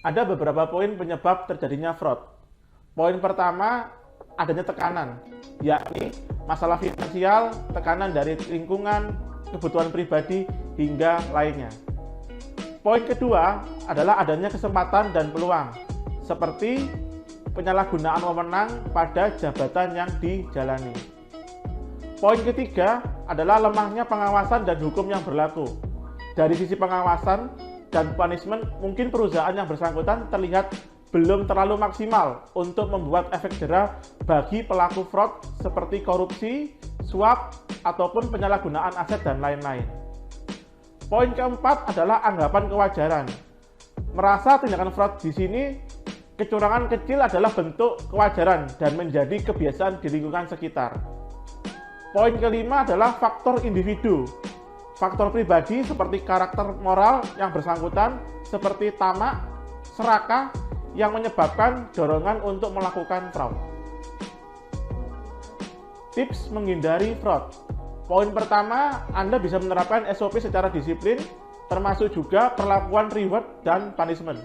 Ada beberapa poin penyebab terjadinya fraud. Poin pertama, adanya tekanan, yakni masalah finansial, tekanan dari lingkungan, kebutuhan pribadi, hingga lainnya. Poin kedua adalah adanya kesempatan dan peluang, seperti penyalahgunaan wewenang pada jabatan yang dijalani. Poin ketiga adalah lemahnya pengawasan dan hukum yang berlaku. Dari sisi pengawasan dan punishment, mungkin perusahaan yang bersangkutan terlihat belum terlalu maksimal untuk membuat efek jera bagi pelaku fraud seperti korupsi, suap, ataupun penyalahgunaan aset dan lain-lain. Poin keempat adalah anggapan kewajaran. Merasa tindakan fraud di sini, kecurangan kecil adalah bentuk kewajaran dan menjadi kebiasaan di lingkungan sekitar. Poin kelima adalah faktor individu. Faktor pribadi seperti karakter moral yang bersangkutan, seperti tamak, serakah, yang menyebabkan dorongan untuk melakukan fraud. Tips menghindari fraud. Poin pertama, Anda bisa menerapkan SOP secara disiplin, termasuk juga perlakuan reward dan punishment.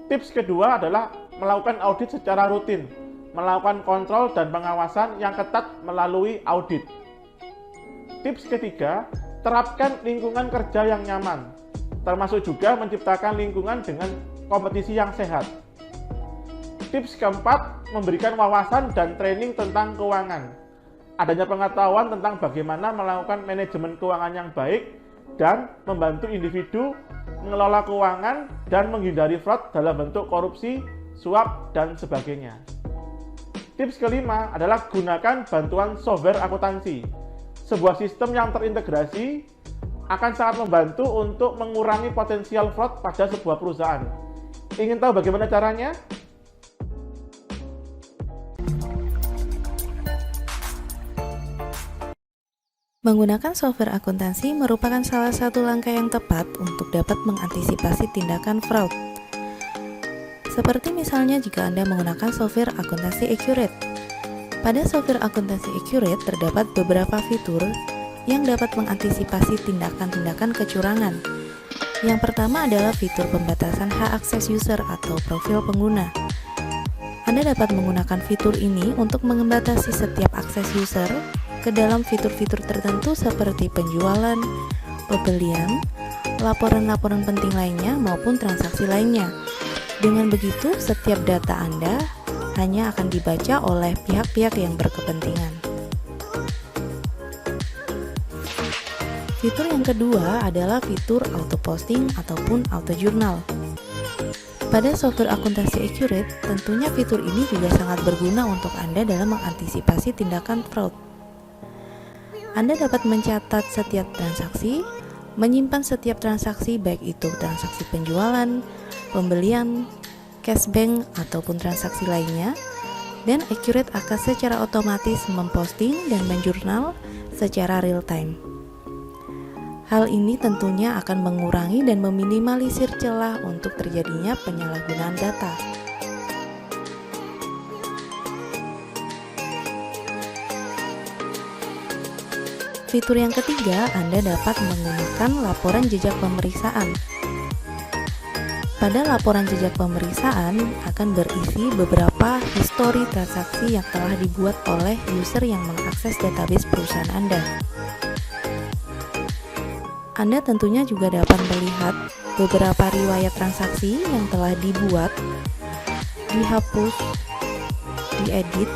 Tips kedua adalah melakukan audit secara rutin, melakukan kontrol dan pengawasan yang ketat melalui audit. Tips ketiga, terapkan lingkungan kerja yang nyaman, termasuk juga menciptakan lingkungan dengan kompetisi yang sehat. Tips keempat, memberikan wawasan dan training tentang keuangan. Adanya pengetahuan tentang bagaimana melakukan manajemen keuangan yang baik dan membantu individu mengelola keuangan dan menghindari fraud dalam bentuk korupsi, suap, dan sebagainya. Tips kelima adalah gunakan bantuan software akuntansi. Sebuah sistem yang terintegrasi akan sangat membantu untuk mengurangi potensial fraud pada sebuah perusahaan. Ingin tahu bagaimana caranya? Menggunakan software akuntansi merupakan salah satu langkah yang tepat untuk dapat mengantisipasi tindakan fraud. Seperti misalnya jika Anda menggunakan software akuntansi Accurate. Pada software akuntansi Accurate terdapat beberapa fitur yang dapat mengantisipasi tindakan-tindakan kecurangan. Yang pertama adalah fitur pembatasan hak akses user atau profil pengguna. Anda dapat menggunakan fitur ini untuk membatasi setiap akses user ke dalam fitur-fitur tertentu seperti penjualan, pembelian, laporan-laporan penting lainnya maupun transaksi lainnya. Dengan begitu, setiap data Anda hanya akan dibaca oleh pihak-pihak yang berkepentingan. Fitur yang kedua adalah fitur auto posting ataupun auto jurnal. Pada software akuntansi Accurate, tentunya fitur ini juga sangat berguna untuk Anda dalam mengantisipasi tindakan fraud. Anda dapat mencatat setiap transaksi, menyimpan setiap transaksi baik itu transaksi penjualan, pembelian, cashback ataupun transaksi lainnya, dan Accurate akan secara otomatis memposting dan menjurnal secara real time. Hal ini tentunya akan mengurangi dan meminimalisir celah untuk terjadinya penyalahgunaan data. Fitur yang ketiga, Anda dapat menggunakan laporan jejak pemeriksaan. Pada laporan jejak pemeriksaan akan berisi beberapa histori transaksi yang telah dibuat oleh user yang mengakses database perusahaan Anda. Anda tentunya juga dapat melihat beberapa riwayat transaksi yang telah dibuat, dihapus, diedit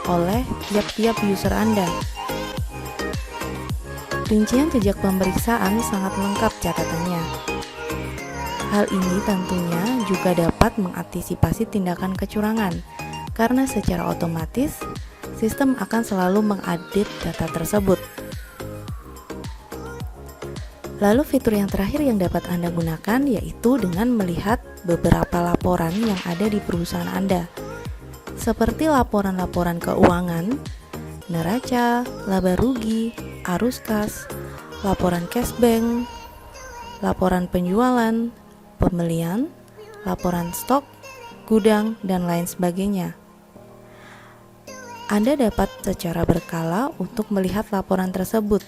oleh tiap-tiap user Anda. Rincian jejak pemeriksaan sangat lengkap catatannya. Hal ini tentunya juga dapat mengantisipasi tindakan kecurangan, karena secara otomatis sistem akan selalu mengupdate data tersebut. Lalu fitur yang terakhir yang dapat Anda gunakan yaitu dengan melihat beberapa laporan yang ada di perusahaan Anda, seperti laporan-laporan keuangan, neraca, laba rugi, arus kas, laporan cashback, laporan penjualan, pembelian, laporan stok, gudang, dan lain sebagainya. Anda dapat secara berkala untuk melihat laporan tersebut